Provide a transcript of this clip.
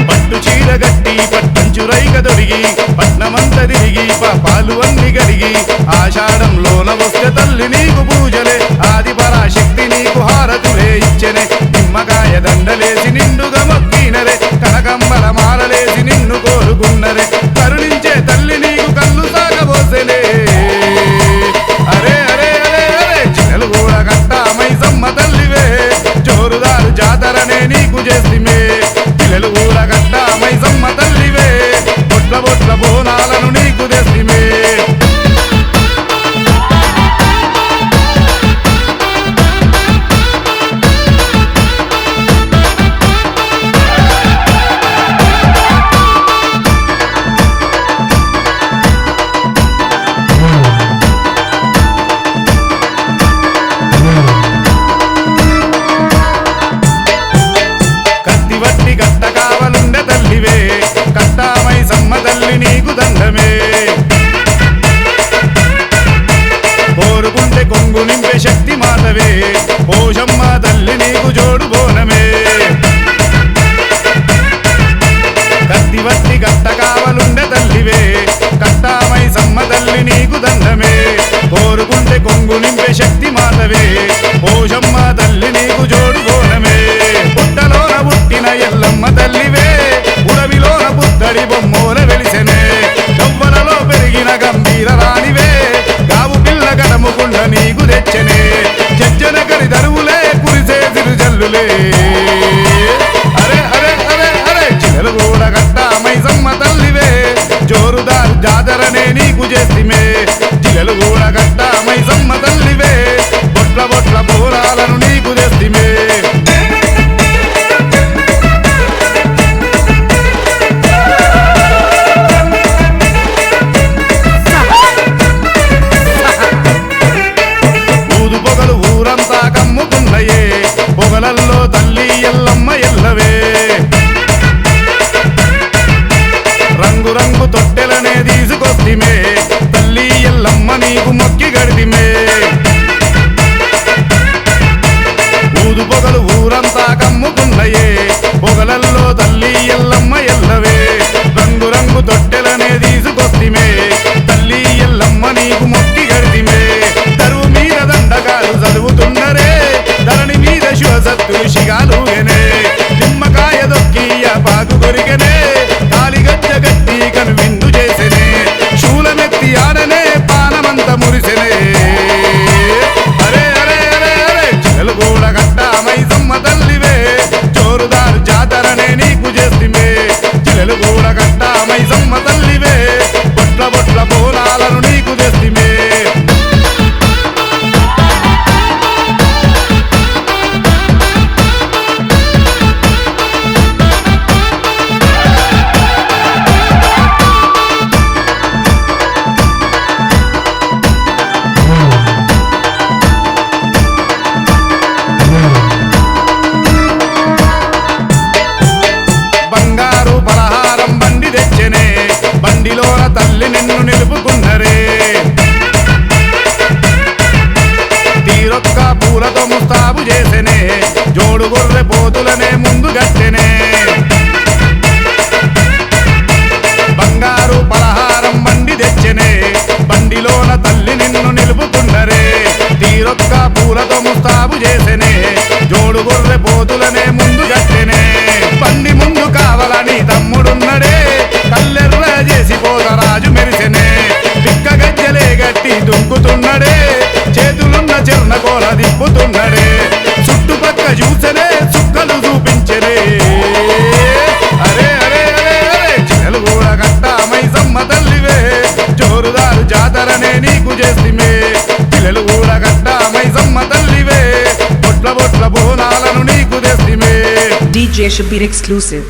పట్టు చీర గట్టి పట్టంచురైక దొరిగి పట్నమంత తిరిగి పాపాలు అన్ని గడిగి ఆషాఢంలోన వస్తే తల్లి నీకు పూజలే ఆది పరాశక్తి నీకు హారతులే ఇచ్చెనే నిమ్మకాయ దండలేసి నిండుగా మొక్కినరే కనకంబల మాలలేసి నిన్ను కోరుకున్నరే కరుణించే తల్లి నీకు కళ్ళు సాగబోసెలే అరే అరే అరే అరే చిన్నలు కూడా కట్ట మైసమ్మ తల్లివే జోరుదారు జాతరనే నీకు చేసిమే పిల్లలు కూడా కట్ట మైసమ్మ తల్లివే బొట్ల బొట్ల బోనాలను నీకు తెసిమే గట్ట కావలుండే తల్లివే కట్టామై సమ్మ తల్లి నీకు దండమే కోరుకుంటే కొంగు నింపే శక్తి మాతవే పోషమ్మ తల్లి నీకు జోడు బోనమే కత్తివట్టి గట్ట కావలుండే తల్లివే కట్టామై సమ్మ తల్లి నీకు దండమే కోరుకుంటే కొంగు నింపే శక్తి మాతవే పోషమ్మ తల్లి నీకు జోడు బోనమే పుట్టలోన పుట్టిన ఎల్లమ్మ తల్లివే ఉడవిలోన పుత్తడి బొమ్మోల వెలిసెనే గవ్వలలో పెరిగిన గంభీర రాణివే గావు పిల్ల గడముకుండ నీకు తెచ్చనే జజ్జన కరి దరువులే కురిసే సిరుజల్లులే అరే అరే అరే అరే చిన్నలు కూడా గట్ట మైసమ్మ తల్లివే జోరుదారు జాతరనే నీకు చేసిమే చిన్నలు కూడా గట్ట మైసమ్మ తల్లివే బొట్ల బొట్ల బోరాలను నీకు తెసిమే పొగలల్లో తల్లి ఎల్లమ్మ ఎల్లవే రంగు రంగు తొట్టెలనే తీసుకొస్తిమే తల్లి ఎల్లమ్మ నీకు మొక్కి గడితిమే ఊదు పొగలు ఊరంతా కమ్ముకున్నయే పొగలల్లో తల్లి ఎల్లమ్మ ఎల్లవే రంగు రంగు తొట్టెలనే తీసుకొస్తిమే తల్లి ఎల్లమ్మ నీకు మొక్కి గడితిమే దరువు మీద దండగాలు చదువుతున్నరే ధరణి మీద శివసత్తు శిగాలుగనే నిమ్మకాయ దొక్కియ పాకు కొరిగనే కాలిగజ్జ గట్టి కను విందు చేసెనే శూలమెత్తి ఆడనే పానమంత మురిసెనే అరే అరే అరే అరే చిన్నలు కూడా గట్ట మైసమ్మ తల్లివే జోరుదారు జాతరనే నీకు చేసిమే చిన్నలు కూడా గట్ట మైసమ్మ తల్లివే బొట్ల బొట్ల బోనాలను నీకు తెసిమే బంగారు పలహారం బండి తెచ్చనే బండిలోన తల్లి నిన్ను నిలుపుకున్నరే తీరొక్క పూలతో ముస్తాబు చేసెనే జోడు గొర్రె పోతులనే ముందు గట్టెనే బంగారు పలహారం బండి తెచ్చనే బండిలోన తల్లి నిన్ను నిలుపుకున్నరే తీరొక్క పూలతో ముస్తాబు చేసెనే జోడు గొర్రె పోతులనే ముందు గట్టెనే బండి ముందు కావాలని తమ్ముడున్నడే కల్లెర్ర చేసి పోతరాజు మెరిసెనే పిక్క గజ్జలే గట్టి దుంకుతున్నడే చేతులున్న చెర్న కోల దిప్పుతున్నడే చుట్టుపక్క చూసెనే చుక్కలు చూపించెనే అరే అరే అరే అరే చిన్నలు కూడా గట్ట మైసమ్మ తల్లివే జోరుదారు జాతరనే నీకు చేసిమే పిల్లలు కూడా గట్ట మైసమ్మ తల్లివే బొట్ల బొట్ల బోనాలను నీకు తెసిమే DJ Shabir exclusive.